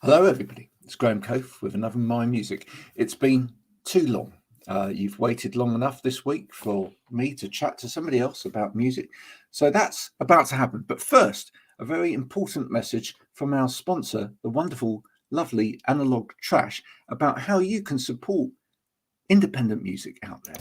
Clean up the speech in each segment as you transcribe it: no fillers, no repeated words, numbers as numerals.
Hello, everybody. It's Graham Cofe with another My Music. It's been too long. You've waited long enough this week for me to chat to somebody else about music. So that's about to happen. But first, a very important message from our sponsor, the wonderful, lovely Analog Trash, about how you can support independent music out there.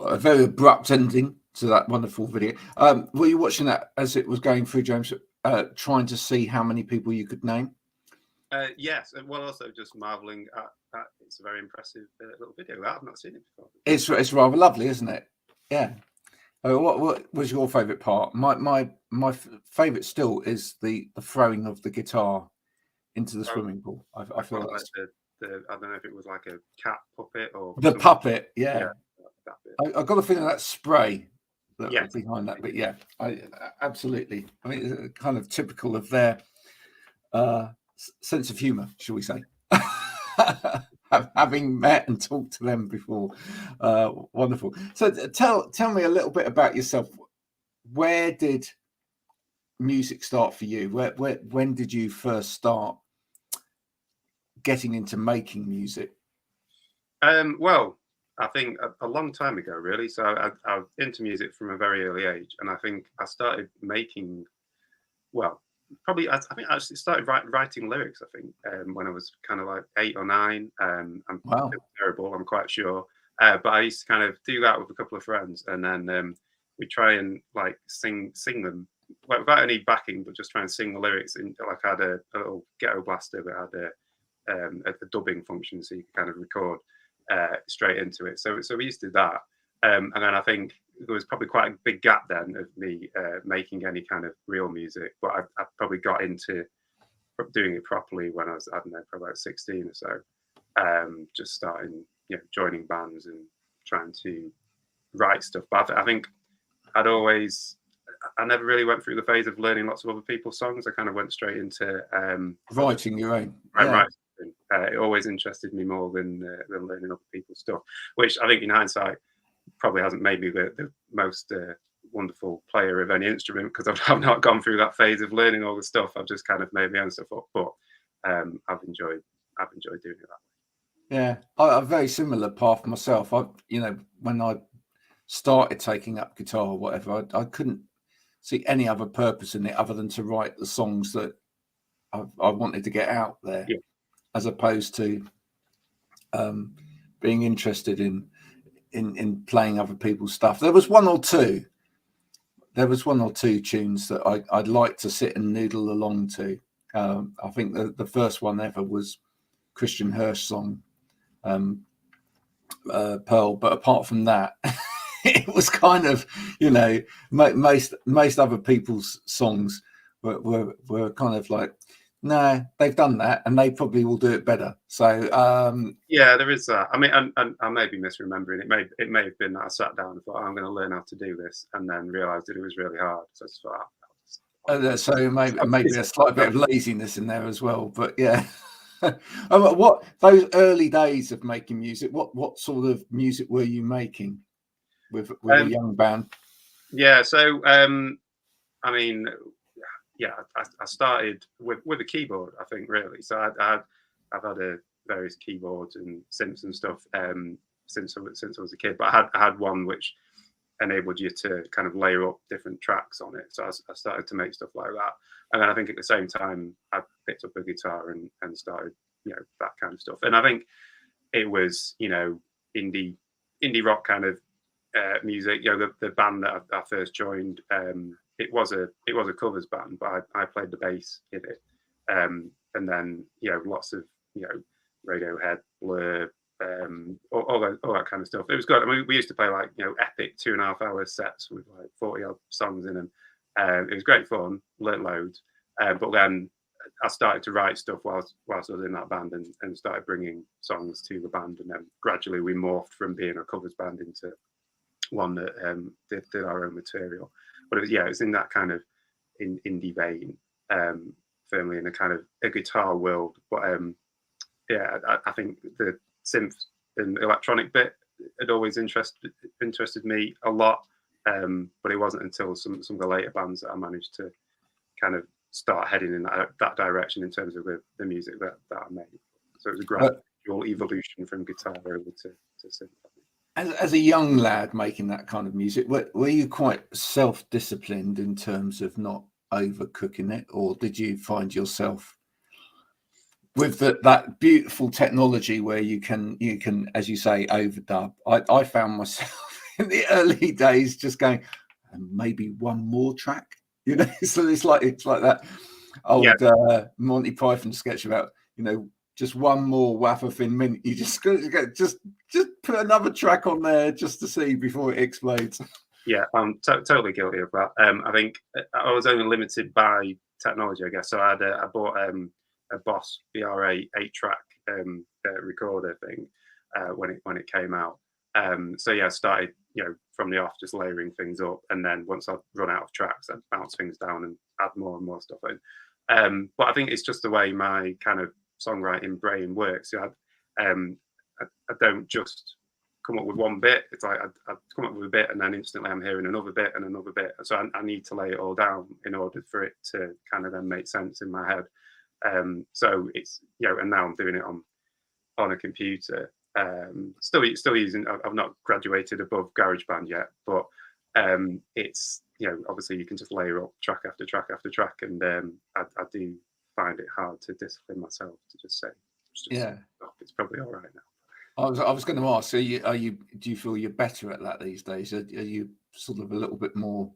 A very abrupt ending to that wonderful video. Were you watching that as it was going through, James, trying to see how many people you could name? Yes, and well, also just marveling at that. It's a very impressive little video. I've not seen it before. It's rather lovely, isn't it? Yeah. What was your favourite part? My favourite still is the throwing of the guitar into the swimming pool. I feel like I don't know if it was like a cat puppet or the puppet. Yeah. I got a feeling that spray behind that, but yeah, I absolutely. I mean, it's kind of typical of their sense of humour, shall we say? Having met and talked to them before, wonderful. So tell me a little bit about yourself. Where did music start for you? When did you first start getting into making music? Well, I think a long time ago, really. So I was into music from a very early age, and I think I started making, well, probably I think I actually started writing lyrics. I think when I was kind of like 8 or 9. I'm terrible, I'm quite sure, but I used to kind of do that with a couple of friends, and then we try and like sing them, like without any backing, but just try and sing the lyrics. In like I had a little ghetto blaster that had a dubbing function, so you could kind of record straight into it. So we used to do that, and then I think there was probably quite a big gap then of me making any kind of real music. But I probably got into doing it properly when I was, I don't know, probably about 16 or so. Just starting, joining bands and trying to write stuff. But I think I never really went through the phase of learning lots of other people's songs. I kind of went straight into writing your own. Right. It always interested me more than learning other people's stuff, which I think in hindsight probably hasn't made me the most wonderful player of any instrument, because I've not gone through that phase of learning all the stuff. I've just kind of made my own stuff up, but I've enjoyed doing it that way. Yeah, I a very similar path myself. When I started taking up guitar or whatever, I couldn't see any other purpose in it other than to write the songs that I wanted to get out there, as opposed to being interested in playing other people's stuff. There was one or two tunes that I'd like to sit and noodle along to. I think the first one ever was Christian Hirsch song, Pearl. But apart from that, it was kind of, most other people's songs were kind of like, no, they've done that and they probably will do it better. So there is that. I mean, and I may be misremembering. It may have been that I sat down and thought, I'm going to learn how to do this, and then realized that it was really hard. So it's so maybe a slight bit of laziness in there as well. But yeah. What those early days of making music? What sort of music were you making with a young band? Yeah, so I mean, I started with a keyboard, I think, really. So I've had various keyboards and synths and stuff since I was a kid. But I had one which enabled you to kind of layer up different tracks on it. So I started to make stuff like that. And then I think at the same time, I picked up a guitar and started, that kind of stuff. And I think it was, indie rock kind of music. The band that I first joined, it was a covers band, but I played the bass in it. And then lots of Radiohead, Blur, all that kind of stuff. It was good. I mean, we used to play like epic 2.5 hour sets with like 40 odd songs in them. It was great fun, learned loads. But then I started to write stuff whilst I was in that band, and started bringing songs to the band, and then gradually we morphed from being a covers band into one that did our own material. But it's in that kind of indie vein, firmly in a kind of a guitar world. But I think the synth and electronic bit had always interested me a lot. But it wasn't until some of the later bands that I managed to kind of start heading in that direction in terms of the music that I made. So it was a gradual evolution from guitar over to synth. As a young lad making that kind of music, were you quite self-disciplined in terms of not overcooking it, or did you find yourself with that beautiful technology where you can, as you say, overdub? I found myself in the early days just going, maybe one more track, So it's like that old Monty Python sketch about just one more waff of thin mint. You just put another track on there just to see before it explodes. Yeah, I'm totally guilty of that. I think I was only limited by technology, I guess. So I bought a Boss BRA 8-track recorder thing when it came out. So I started from the off just layering things up, and then once I'd run out of tracks, I'd bounce things down and add more and more stuff in. But I think it's just the way my kind of songwriting brain works. I don't just come up with one bit. It's like I come up with a bit, and then instantly I'm hearing another bit and another bit. So I need to lay it all down in order for it to kind of then make sense in my head. So it's and now I'm doing it on a computer. Still using. I've not graduated above GarageBand yet, but it's obviously you can just layer up track after track after track, and I do find it hard to discipline myself to just say, it's probably all right now. I was going to ask, do you feel you're better at that these days? Are you sort of a little bit more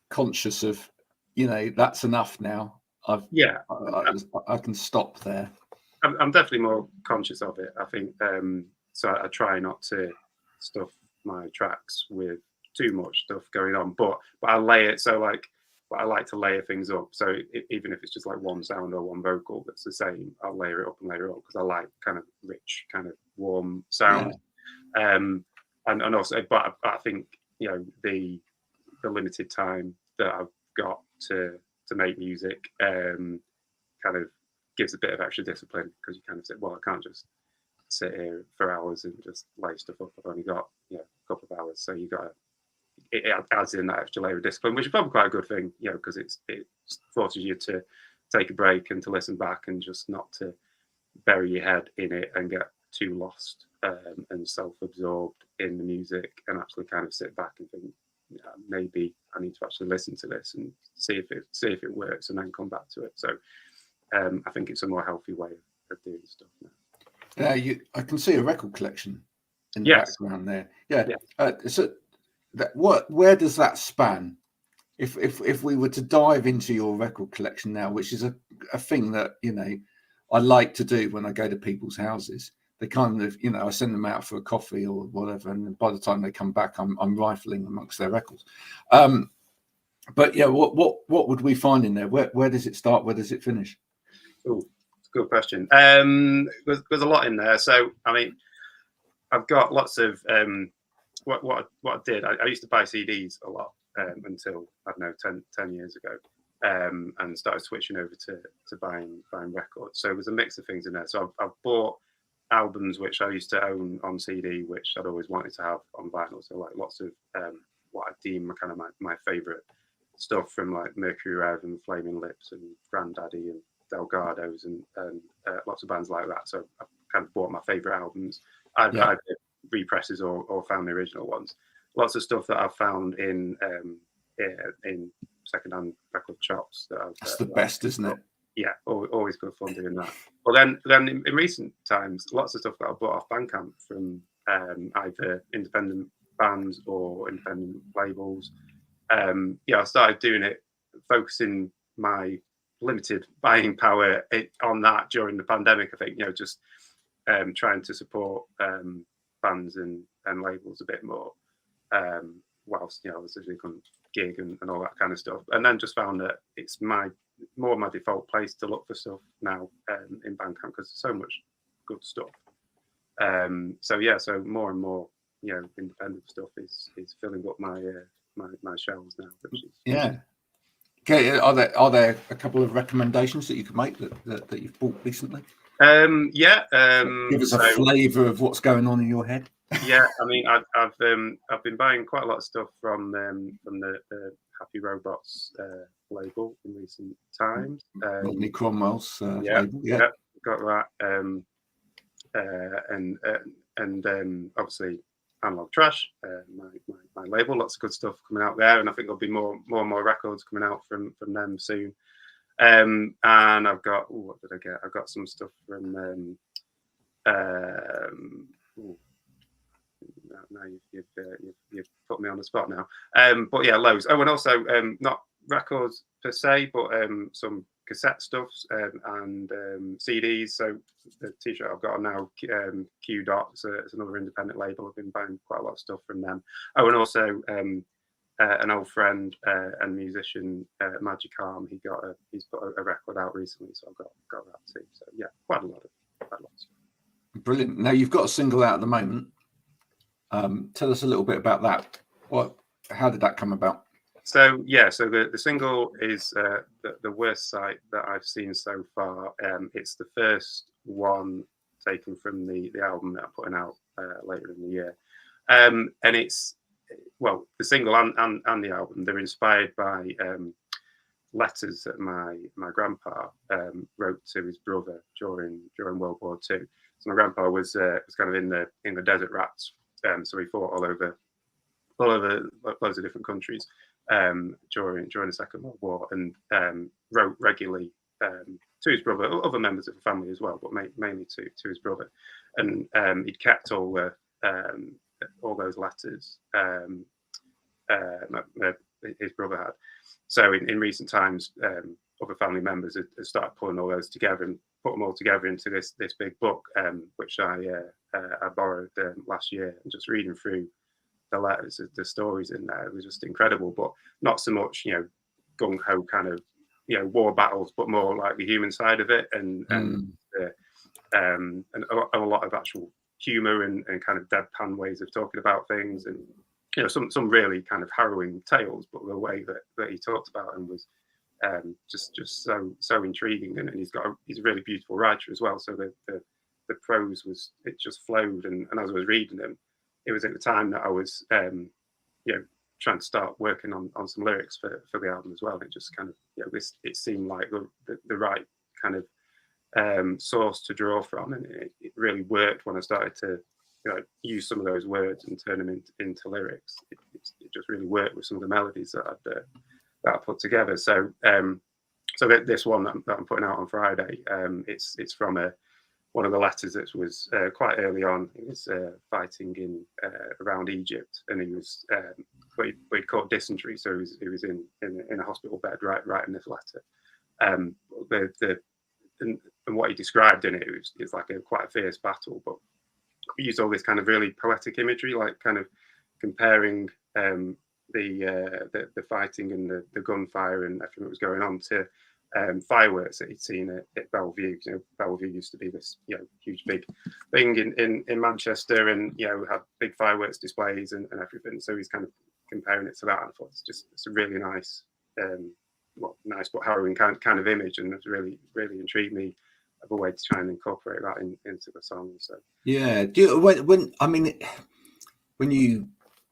conscious of, that's enough now? I can stop there. I'm definitely more conscious of it. I think so. I try not to stuff my tracks with too much stuff going on, but I lay it so but I like to layer things up. So even if it's just like one sound or one vocal that's the same, I'll layer it up because I like kind of rich, kind of warm sound. Yeah. And also, but I think the limited time that I've got to make music kind of gives a bit of extra discipline, because you kind of say, well, I can't just sit here for hours and just lay stuff up. I've only got a couple of hours, so you got to. It adds in that extra layer of discipline, which is probably quite a good thing, because it forces you to take a break and to listen back and just not to bury your head in it and get too lost and self-absorbed in the music, and actually kind of sit back and think, maybe I need to actually listen to this and see if it works, and then come back to it. So I think it's a more healthy way of doing stuff now. Yeah, I can see a record collection in the background there. Yeah. So where does that span? If we were to dive into your record collection now, which is a thing that I like to do when I go to people's houses, they kind of I send them out for a coffee or whatever, and by the time they come back, I'm rifling amongst their records. But what would we find in there? Where does it start? Where does it finish? Oh, good question. There's a lot in there. So I mean, I've got lots of what I did. I used to buy CDs a lot until I don't know 10 years ago, and started switching over to buying records. So there's a mix of things in there. So I've bought albums which I used to own on CD, which I'd always wanted to have on vinyl. So like lots of what I deem kind of my favorite stuff from like Mercury Rev and Flaming Lips and Grandaddy and Delgados and lots of bands like that. So I kind of bought my favorite albums. I've represses or found the original ones. Lots of stuff that I've found in secondhand record shops. That's the best, isn't it? Yeah, always good fun doing that. But then in recent times, lots of stuff that I bought off Bandcamp from either independent bands or independent labels. I started doing it, focusing my limited buying power on that during the pandemic. I think just trying to support bands and labels a bit more, whilst obviously we can gig and all that kind of stuff. And then just found that it's more my default place to look for stuff now in Bandcamp, because there's so much good stuff. So more and more independent stuff is filling up my shelves now, which is Okay, are there a couple of recommendations that you could make that you've bought recently? Give us a flavour of what's going on in your head. Yeah, I mean, I've been buying quite a lot of stuff from the Happy Robots label in recent times. Rodney Cromwell's label. Yeah, got that. And obviously Analog Trash, my label. Lots of good stuff coming out there, and I think there'll be more and more records coming out from them soon. And I've got what did I get? I've got some stuff from now you've put me on the spot now. But yeah, loads. Oh, and also not records per se, but some cassette stuffs and CDs. So the t-shirt I've got on now, Q Dot, it's another independent label. I've been buying quite a lot of stuff from them. Oh, and also an old friend and musician, Magic Arm. He's put a record out recently, so I've got that too. So yeah, quite a lot of stuff. Brilliant. Now you've got a single out at the moment. Tell us a little bit about that. How did that come about? So the single is the worst sight that I've seen so far. It's the first one taken from the album that I'm putting out later in the year, and it's the single and the album. They're inspired by letters that my grandpa wrote to his brother during World War II. So my grandpa was kind of in the desert rats. So he fought all over loads of different countries during the Second World War, and wrote regularly to his brother, other members of the family as well, but mainly to his brother. And he'd kept all those letters his brother had. So in recent times, other family members had started pulling all those together and put them all together into this big book, which I borrowed last year. And just reading through the letters, the stories in there, it was just incredible. But not so much, gung ho kind of, war battles, but more like the human side of it, and a lot of actual humor and kind of deadpan ways of talking about things, and some really kind of harrowing tales, but the way that he talked about them was just so intriguing. And he's a really beautiful writer as well. So the prose it just flowed, and as I was reading them, it was at the time that I was trying to start working on some lyrics for the album as well. It just kind of it seemed like the right kind of source to draw from, and it really worked when I started to use some of those words and turn them into lyrics. It just really worked with some of the melodies that I put together. So this one that I'm putting out on Friday, it's from one of the letters that was quite early on. He was fighting in around Egypt, and he was what he caught dysentery, so he was in a hospital bed writing this letter. And what he described in it's like quite a fierce battle, but we used all this kind of really poetic imagery, like kind of comparing the fighting and the gunfire and everything that was going on to fireworks that he'd seen at Bellevue. Bellevue used to be this huge big thing in Manchester, and had big fireworks displays and everything. So he's kind of comparing it to that, and I thought it's a really nice, nice but harrowing kind of image, and it's really intrigued me of a way to try and incorporate that into the song. So yeah, when you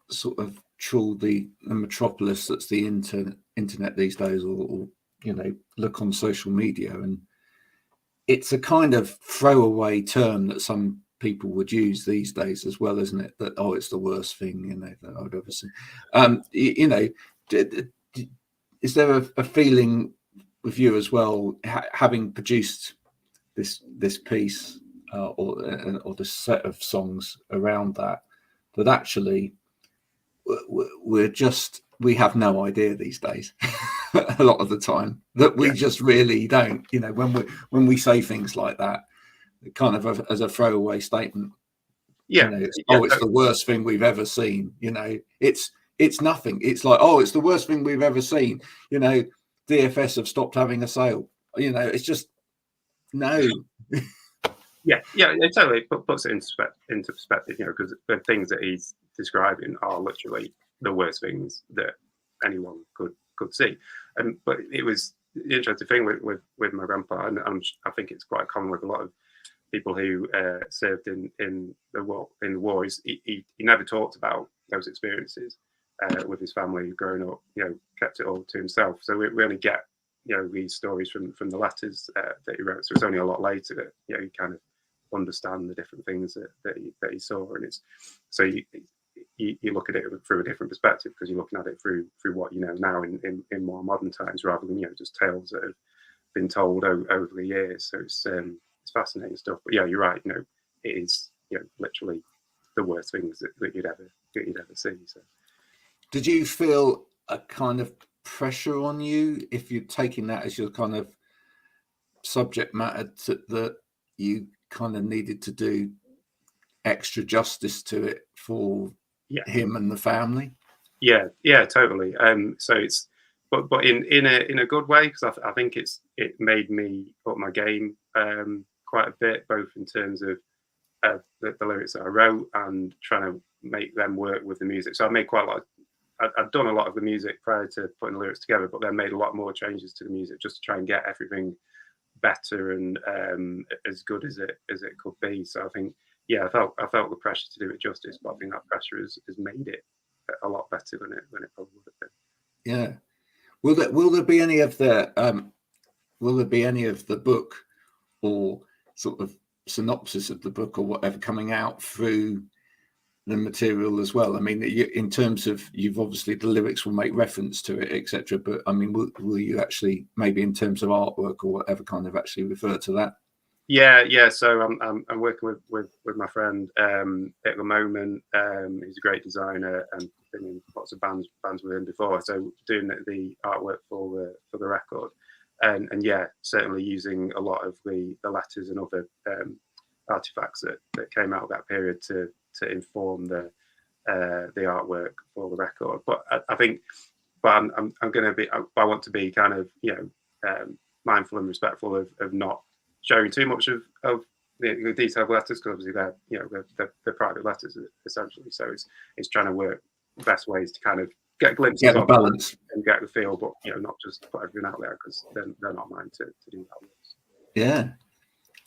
sort of trawl the metropolis that's the internet these days, or look on social media, and it's a kind of throwaway term that some people would use these days as well, isn't it? That it's the worst thing that I've ever seen. Is there a feeling with you as well, having produced this piece or this set of songs around that actually we have no idea these days a lot of the time, that we just really don't, when we say things like that, kind of as a throwaway statement. Yeah, it's the worst thing we've ever seen. It's nothing. It's like, it's the worst thing we've ever seen. DFS have stopped having a sale. It's just no. Yeah, it totally puts it into perspective, because the things that he's describing are literally the worst things that anyone could see. But it was the interesting thing with my grandpa, and I think it's quite common with a lot of people who served in the war. He never talked about those experiences with his family growing up. Kept it all to himself. So we only get these stories from the letters that he wrote. So it's only a lot later that you kind of understand the different things that he saw, and it's so you look at it through a different perspective because you're looking at it through what you know now in more modern times, rather than just tales that have been told over the years. So it's fascinating stuff. But yeah, you're right. It is literally the worst things that you'd ever see. So, did you feel a kind of pressure on you if you're taking that as your kind of subject matter that you kind of needed to do extra justice to it for him and the family? Yeah, totally. So it's but in a good way, because I think it made me up my game quite a bit, both in terms of the lyrics that I wrote and trying to make them work with the music. So I made quite a lot. I'd done a lot of the music prior to putting the lyrics together, but then made a lot more changes to the music just to try and get everything better and as good as it could be. So I think, I felt the pressure to do it justice, but I think that pressure has made it a lot better than it probably would have been. Yeah. Will there be any of the book or sort of synopsis of the book or whatever coming out through the material as well? I mean, in terms of, you've obviously, the lyrics will make reference to it, etc. But I mean, will you actually, maybe in terms of artwork or whatever, kind of actually refer to that? Yeah. So I'm working with my friend at the moment. He's a great designer and been in lots of bands with him before. So doing the artwork for the record, and certainly using a lot of the letters and other artifacts that came out of that period to inform the artwork for the record. But I think, I'm going to be. I want to be kind of mindful and respectful of not showing too much of the detailed letters, because obviously they're private letters essentially. So it's trying to work the best ways to kind of get glimpses of balance and get the feel, but not just put everything out there, because they're not mine to do that with. Yeah,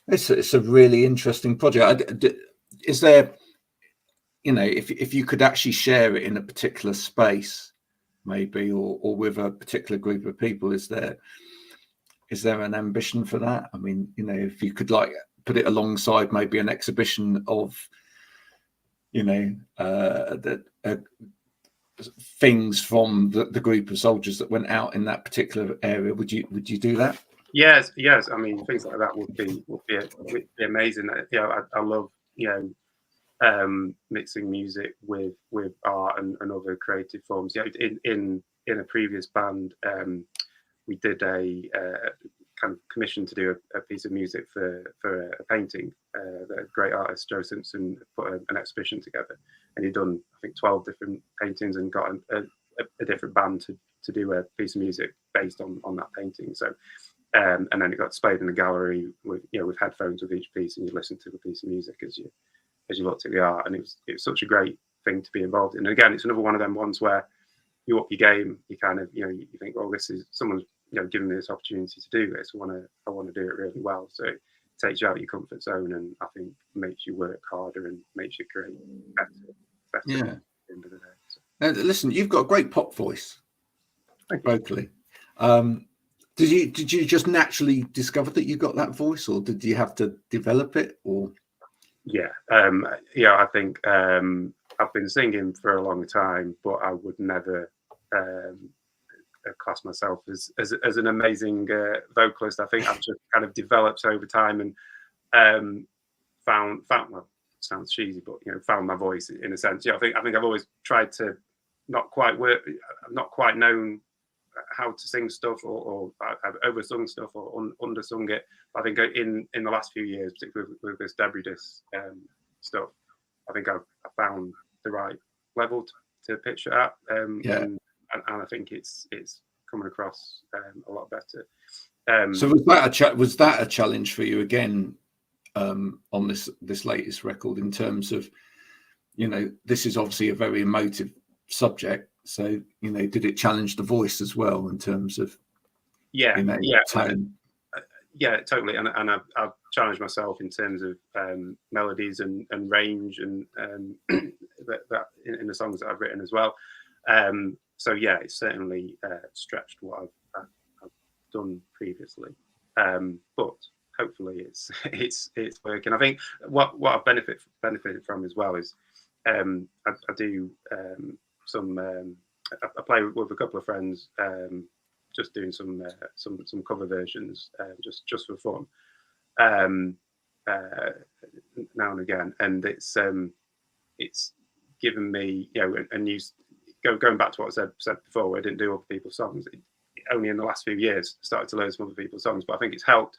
it's a really interesting project. Is there, if you could actually share it in a particular space, maybe, or with a particular group of people, is there an ambition for that? I mean, if you could put it alongside maybe an exhibition of, things from the group of soldiers that went out in that particular area, would you do that? Yes. I mean, things like that would be amazing. I love mixing music with art and other creative forms. In a previous band, we did a kind of commission to do a piece of music for a painting. The great artist Joe Simpson put an exhibition together, and he'd done, I think, 12 different paintings and got a different band to do a piece of music based on that painting. So and then it got displayed in the gallery with headphones with each piece, and you listen to the piece of music as you looked at the art. And it was such a great thing to be involved in. And again, it's another one of them ones where you up your game. You kind of you think, well, this is someone's given me this opportunity to do this. I want to do it really well. So it takes you out of your comfort zone, and I think makes you work harder and makes you create better Yeah. at the end of the day. So. Now, listen, you've got a great pop voice, vocally. Did you just naturally discover that you got that voice, or did you have to develop it? Or I think I've been singing for a long time, but I would never class myself as an amazing vocalist. I think I've just kind of developed over time and found well, sounds cheesy, but found my voice in a sense. I think I've always tried to not quite known how to sing stuff, or I've oversung stuff or undersung it. I think in the last few years, particularly with this debris disc stuff, I think I've found the right level to pitch it at, and I think it's coming across a lot better. So was that a challenge for you again on this latest record, in terms of, this is obviously a very emotive subject, so did it challenge the voice as well in terms of tone? Yeah, totally. And I've challenged myself in terms of melodies and range and that in the songs that I've written as well. So yeah, it's certainly stretched what I've done previously, but hopefully it's working. I think what I've benefited from as well is I do some I play with a couple of friends, just doing some cover versions, just for fun, now and again, and it's given me a new going back to what I said before, where I didn't do other people's songs. Only in the last few years started to learn some other people's songs, but I think it's helped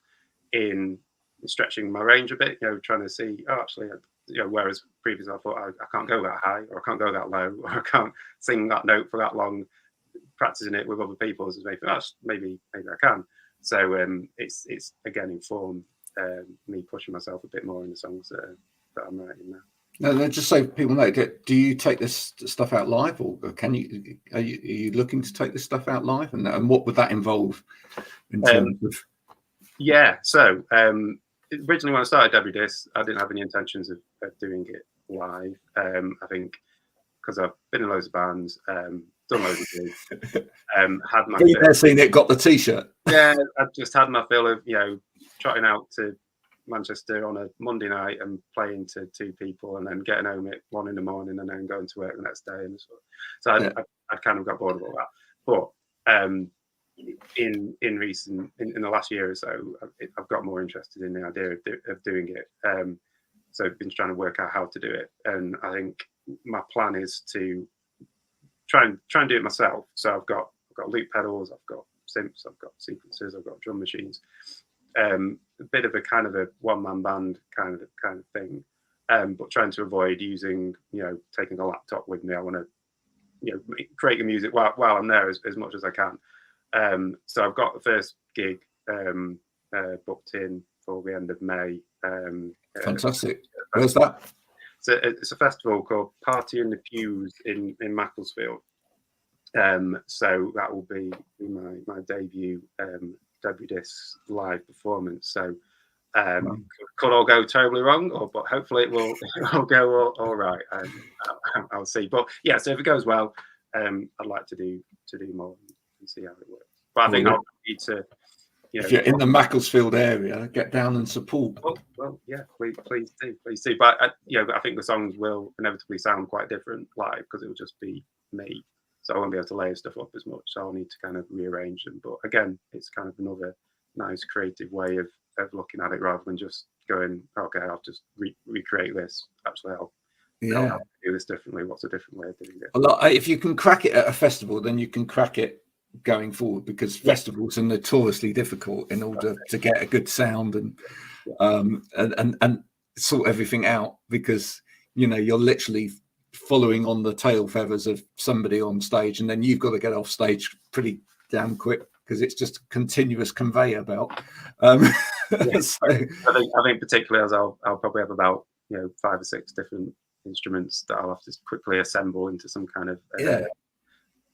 in stretching my range a bit, trying to see, actually, whereas previously I thought I can't go that high, or I can't go that low, or I can't sing that note for that long. Practicing it with other people has made me maybe I can. So it's again informed me pushing myself a bit more in the songs that I'm writing now. No, just so people know, do you take this stuff out live, or are you looking to take this stuff out live, and what would that involve in terms of? Yeah, so originally when I started Debris Disc, I didn't have any intentions of doing it live. I think because I've been in loads of bands, done loads of gigs, had my fill. Seen it, got the T-shirt. Yeah, I just had my fill of trotting out to Manchester on a Monday night and playing to 2 people, and then getting home at 1 in the morning, and then going to work the next day, and so I kind of got bored of all that. But in the last year or so, I've got more interested in the idea of doing it. So I've been trying to work out how to do it, and I think my plan is to try and do it myself. So I've got loop pedals, I've got synths, I've got sequencers, I've got drum machines. A bit of a kind of a one-man band kind of thing, but trying to avoid using taking a laptop with me. I want to create the music while I'm there as much as I can. So I've got the first gig booked in for the end of May. Fantastic. Where's that? It's a festival called Party in the Pews in Macclesfield. So that will be my debut Debris Disc live performance. So could all go terribly wrong, but hopefully it will go all right. I'll see. But yeah, so if it goes well, I'd like to do more and see how it works. But I think I'll need to. If you're in the Macclesfield area, get down and support. Well, yeah, please do. But I think the songs will inevitably sound quite different live, because it will just be me. So I won't be able to layer stuff up as much. So I'll need to kind of rearrange them. But again, it's kind of another nice creative way of looking at it, rather than just going, okay, I'll just recreate this. Actually, I'll do this differently. What's a different way of doing it? If you can crack it at a festival, then you can crack it going forward, because festivals are notoriously difficult in order to get a good sound and sort everything out, because you're literally following on the tail feathers of somebody on stage, and then you've got to get off stage pretty damn quick, because it's just a continuous conveyor belt. So I think particularly as I'll probably have about 5 or 6 different instruments that I'll have to quickly assemble into some kind of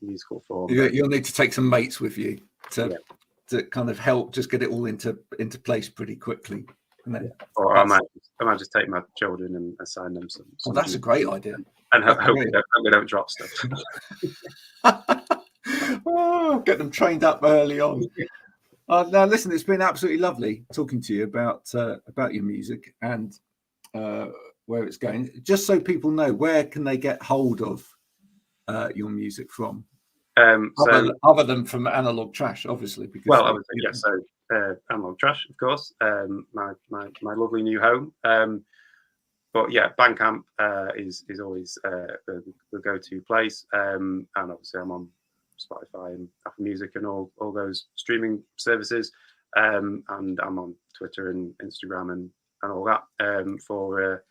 musical form. You'll need to take some mates with you to kind of help just get it all into place pretty quickly. Or I might just take my children and assign them some. Well, that's a great idea. And hope we don't drop stuff. Get them trained up early on. Now, listen, it's been absolutely lovely talking to you about your music and where it's going. Just so people know, where can they get hold of your music from? Other than from Analog Trash, obviously. Because Analog Trash, of course. My lovely new home. But yeah, Bandcamp is always the go-to place. And obviously I'm on Spotify and Apple Music and all those streaming services. And I'm on Twitter and Instagram and all that for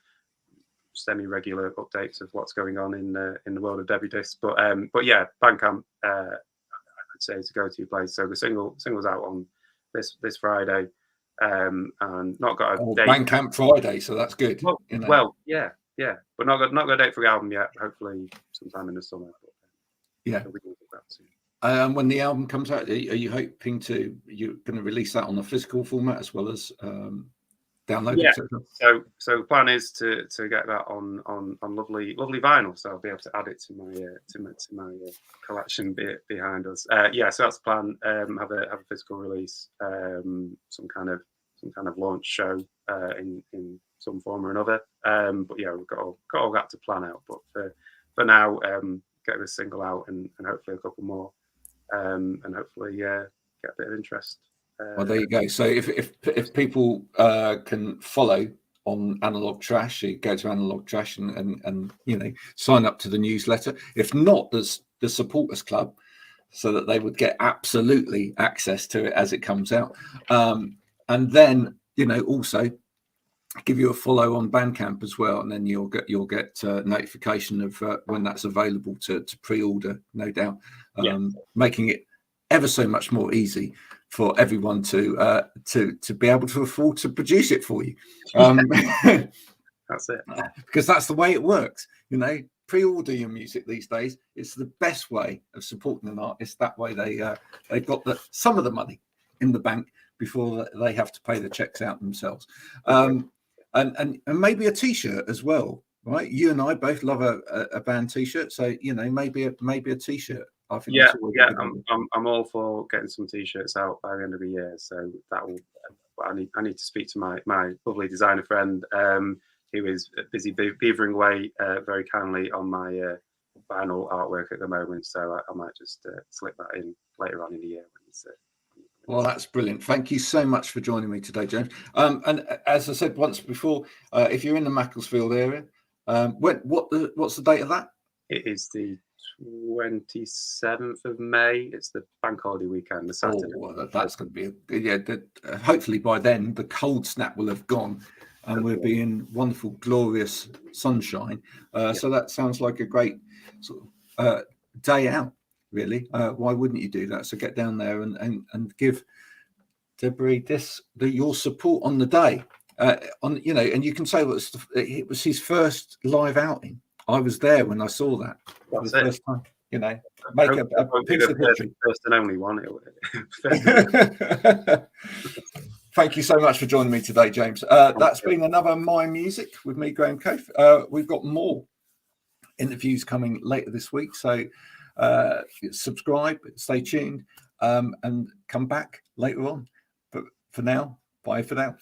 semi-regular updates of what's going on in the world of Debbie Disc. But yeah, Bandcamp I'd say is a go-to place. So the single's out on this Friday, and not got a date. Bandcamp Friday, so that's good. Well, you know? Well, yeah, but not got a date for the album yet. Hopefully, sometime in the summer. But, yeah. we can get that soon. When the album comes out, are you hoping you're going to release that on a physical format as well as download? Yeah. etc.? So the plan is to get that on lovely vinyl, so I'll be able to add it to my collection behind us. Yeah, so that's the plan. Have a physical release, some kind of launch show in some form or another. But yeah, we've got all that to plan out. But for now, get this single out and hopefully a couple more, and hopefully get a bit of interest. Well, there you go. So if people can follow on Analog Trash, you go to Analog Trash and sign up to the newsletter. If not, there's the Supporters Club, so that they would get absolutely access to it as it comes out. And then also give you a follow on Bandcamp as well, and then you'll get notification of when that's available to pre-order, no doubt. Making it ever so much more easy for everyone to be able to afford to produce it for you. That's it. Because that's the way it works. Pre-order your music these days. It's the best way of supporting an artist. That way they've got some of the money in the bank before they have to pay the checks out themselves. And maybe a T-shirt as well, right? You and I both love a band T-shirt, so maybe a T-shirt. I think I'm all for getting some T-shirts out by the end of the year. So that will. I need to speak to my lovely designer friend, who is busy beavering away very kindly on my vinyl artwork at the moment. So I might just slip that in later on in the year. Well, that's brilliant. Thank you so much for joining me today, James. And as I said once before, if you're in the Macclesfield area, what's the date of that? It is the 27th of May. It's the bank holiday weekend, the Saturday. Oh, that's going to be hopefully by then the cold snap will have gone and we'll be in wonderful, glorious sunshine. So that sounds like a great sort of day out, really. Why wouldn't you do that? So get down there and give Debris your support on the day. And you can say it was his first live outing. I was there when I saw that for the first time. Make a piece of history. First and only one. Thank you so much for joining me today, James. That's been another My Music with me, Graham Cofe. We've got more interviews coming later this week, so subscribe, stay tuned, and come back later on. But for now, bye for now.